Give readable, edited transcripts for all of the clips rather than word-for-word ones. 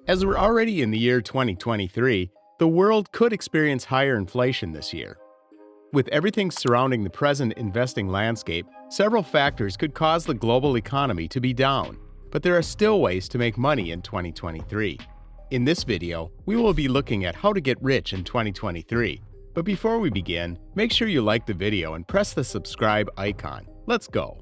As we're already in the year 2023, the world could experience higher inflation this year. With everything surrounding the present investing landscape, several factors could cause the global economy to be down, but there are still ways to make money in 2023. In this video, we will be looking at how to get rich in 2023. But before we begin, make sure you like the video and press the subscribe icon. Let's go!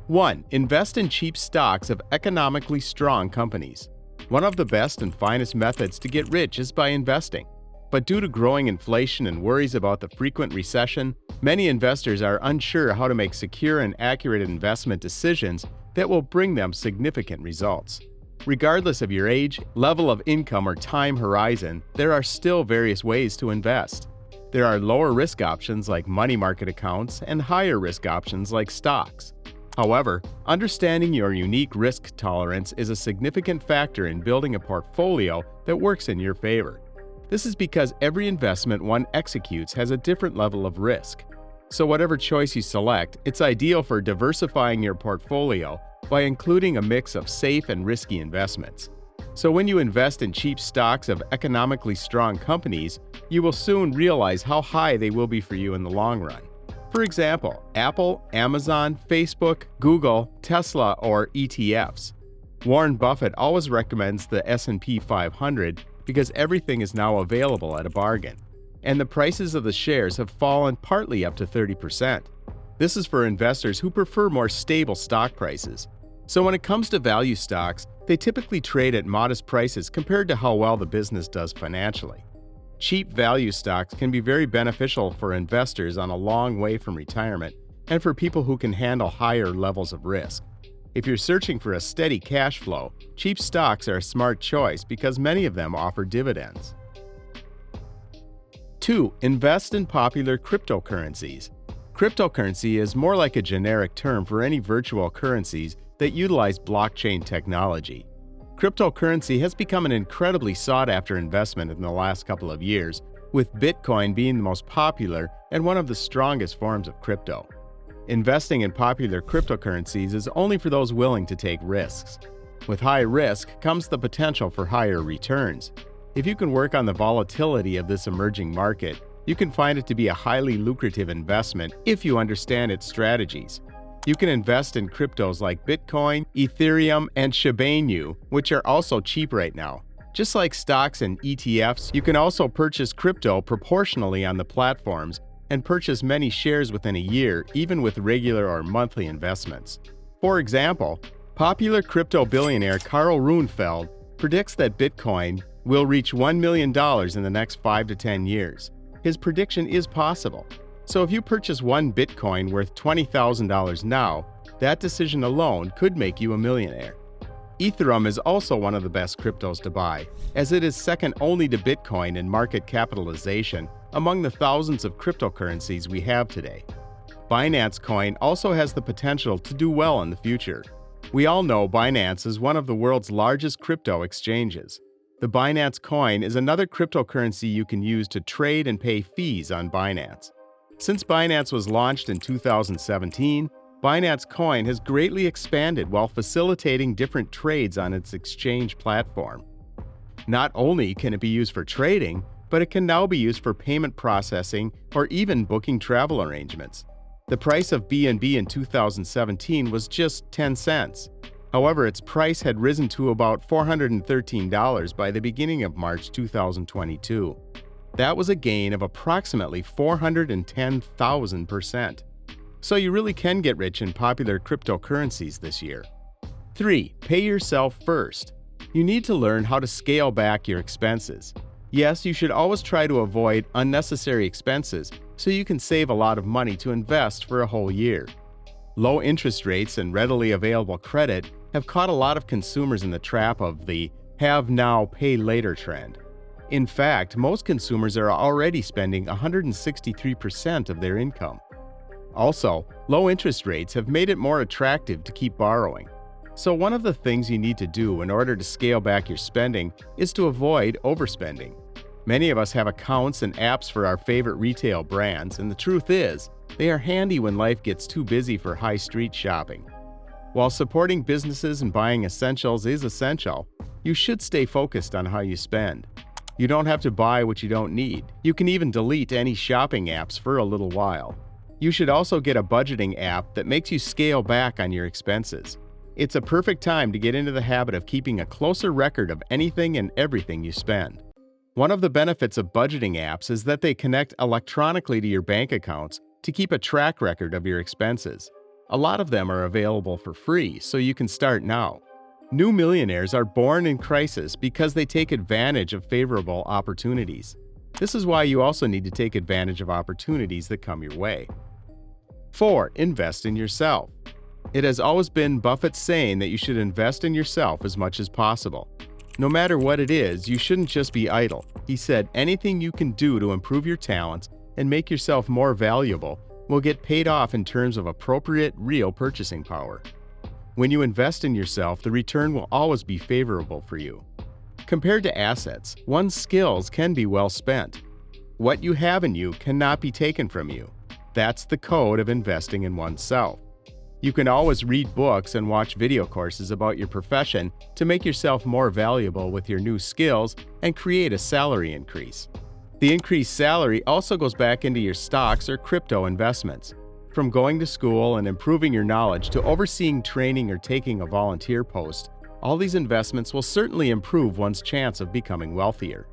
1. Invest in cheap stocks of economically strong companies. One of the best and finest methods to get rich is by investing. But due to growing inflation and worries about the frequent recession, many investors are unsure how to make secure and accurate investment decisions that will bring them significant results. Regardless of your age, level of income, or time horizon, there are still various ways to invest. There are lower risk options like money market accounts and higher risk options like stocks. However, understanding your unique risk tolerance is a significant factor in building a portfolio that works in your favor. This is because every investment one executes has a different level of risk. So whatever choice you select, it's ideal for diversifying your portfolio by including a mix of safe and risky investments. So when you invest in cheap stocks of economically strong companies, you will soon realize how high they will be for you in the long run. For example, Apple, Amazon, Facebook, Google, Tesla, or ETFs. Warren Buffett always recommends the S&P 500 because everything is now available at a bargain, and the prices of the shares have fallen partly up to 30%. This is for investors who prefer more stable stock prices. So when it comes to value stocks, they typically trade at modest prices compared to how well the business does financially. Cheap value stocks can be very beneficial for investors on a long way from retirement and for people who can handle higher levels of risk. If you're searching for a steady cash flow, cheap stocks are a smart choice because many of them offer dividends. 2. Invest in popular cryptocurrencies. Cryptocurrency is more like a generic term for any virtual currencies that utilize blockchain technology. Cryptocurrency has become an incredibly sought-after investment in the last couple of years, with Bitcoin being the most popular and one of the strongest forms of crypto. Investing in popular cryptocurrencies is only for those willing to take risks. With high risk comes the potential for higher returns. If you can work on the volatility of this emerging market, you can find it to be a highly lucrative investment if you understand its strategies. You can invest in cryptos like Bitcoin, Etherium, and Shibainu, which are also cheap right now. Just like stocks and ETFs, you can also purchase crypto proportionally on the platforms and purchase many shares within a year, even with regular or monthly investments. For example, popular crypto billionaire Carl Runnefeld predicts that Bitcoin will reach $1 million in the next 5 to 10 years. His prediction is possible. So if you purchase one Bitcoin worth $20,000 now, that decision alone could make you a millionaire. Ethereum is also one of the best cryptos to buy, as it is second only to Bitcoin in market capitalization among the thousands of cryptocurrencies we have today. Binance Coin also has the potential to do well in the future. We all know Binance is one of the world's largest crypto exchanges. The Binance Coin is another cryptocurrency you can use to trade and pay fees on Binance. Since Binance was launched in 2017, Binance Coin has greatly expanded while facilitating different trades on its exchange platform. Not only can it be used for trading, but it can now be used for payment processing or even booking travel arrangements. The price of BNB in 2017 was just 10 cents. However, its price had risen to about $413 by the beginning of March 2022. That was a gain of approximately 410,000%. So you really can get rich in popular cryptocurrencies this year. 3. Pay yourself first. You need to learn how to scale back your expenses. Yes, you should always try to avoid unnecessary expenses so you can save a lot of money to invest for a whole year. Low interest rates and readily available credit have caught a lot of consumers in the trap of the have now, pay later trend. In fact, most consumers are already spending 163% of their income. Also, low interest rates have made it more attractive to keep borrowing. So one of the things you need to do in order to scale back your spending is to avoid overspending. Many of us have accounts and apps for our favorite retail brands, and the truth is, they are handy when life gets too busy for high street shopping. While supporting businesses and buying essentials is essential, you should stay focused on how you spend. You don't have to buy what you don't need. You can even delete any shopping apps for a little while. You should also get a budgeting app that makes you scale back on your expenses. It's a perfect time to get into the habit of keeping a closer record of anything and everything you spend. One of the benefits of budgeting apps is that they connect electronically to your bank accounts to keep a track record of your expenses. A lot of them are available for free, so you can start now. New millionaires are born in crisis because they take advantage of favorable opportunities. This is why you also need to take advantage of opportunities that come your way. 4. Invest in yourself. It has always been Buffett's saying that you should invest in yourself as much as possible. No matter what it is, you shouldn't just be idle. He said anything you can do to improve your talents and make yourself more valuable will get paid off in terms of appropriate, real purchasing power. When you invest in yourself, the return will always be favorable for you. Compared to assets, one's skills can be well spent. What you have in you cannot be taken from you. That's the code of investing in oneself. You can always read books and watch video courses about your profession to make yourself more valuable with your new skills and create a salary increase. The increased salary also goes back into your stocks or crypto investments. From going to school and improving your knowledge to overseeing training or taking a volunteer post, all these investments will certainly improve one's chance of becoming wealthier.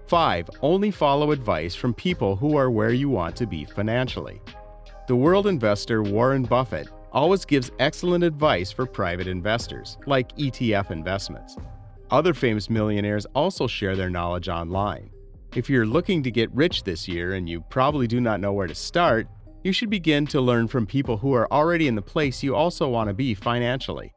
5. Only follow advice from people who are where you want to be financially. The world investor Warren Buffett always gives excellent advice for private investors, like ETF investments. Other famous millionaires also share their knowledge online. If you're looking to get rich this year and you probably do not know where to start, you should begin to learn from people who are already in the place you also want to be financially.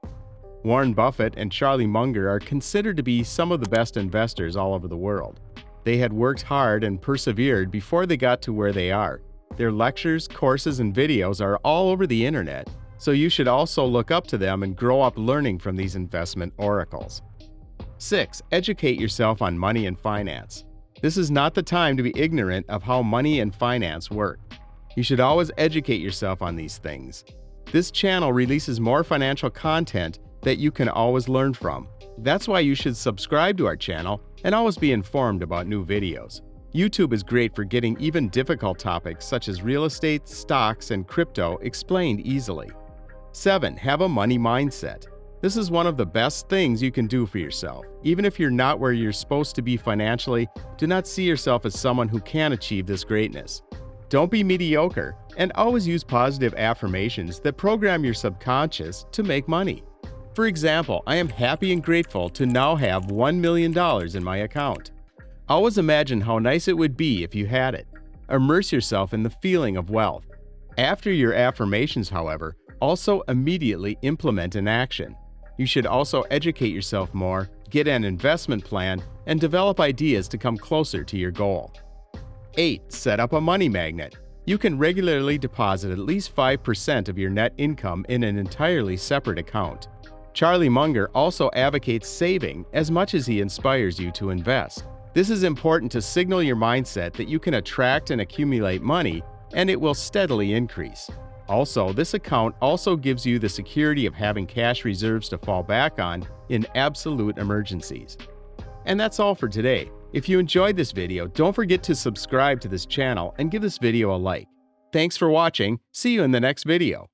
Warren Buffett and Charlie Munger are considered to be some of the best investors all over the world. They had worked hard and persevered before they got to where they are. Their lectures, courses, and videos are all over the internet, so you should also look up to them and grow up learning from these investment oracles. 6. Educate yourself on money and finance. This is not the time to be ignorant of how money and finance work. You should always educate yourself on these things. This channel releases more financial content that you can always learn from. That's why you should subscribe to our channel and always be informed about new videos. YouTube is great for getting even difficult topics such as real estate, stocks, and crypto explained easily. 7. Have a money mindset. This is one of the best things you can do for yourself. Even if you're not where you're supposed to be financially, do not see yourself as someone who can achieve this greatness. Don't be mediocre, and always use positive affirmations that program your subconscious to make money. For example, I am happy and grateful to now have $1 million in my account. Always imagine how nice it would be if you had it. Immerse yourself in the feeling of wealth. After your affirmations, however, also immediately implement an action. You should also educate yourself more, get an investment plan, and develop ideas to come closer to your goal. 8. Set up a money magnet. You can regularly deposit at least 5% of your net income in an entirely separate account. Charlie Munger also advocates saving as much as he inspires you to invest. This is important to signal your mindset that you can attract and accumulate money, and it will steadily increase. Also, this account also gives you the security of having cash reserves to fall back on in absolute emergencies. And that's all for today. If you enjoyed this video, don't forget to subscribe to this channel and give this video a like. Thanks for watching. See you in the next video.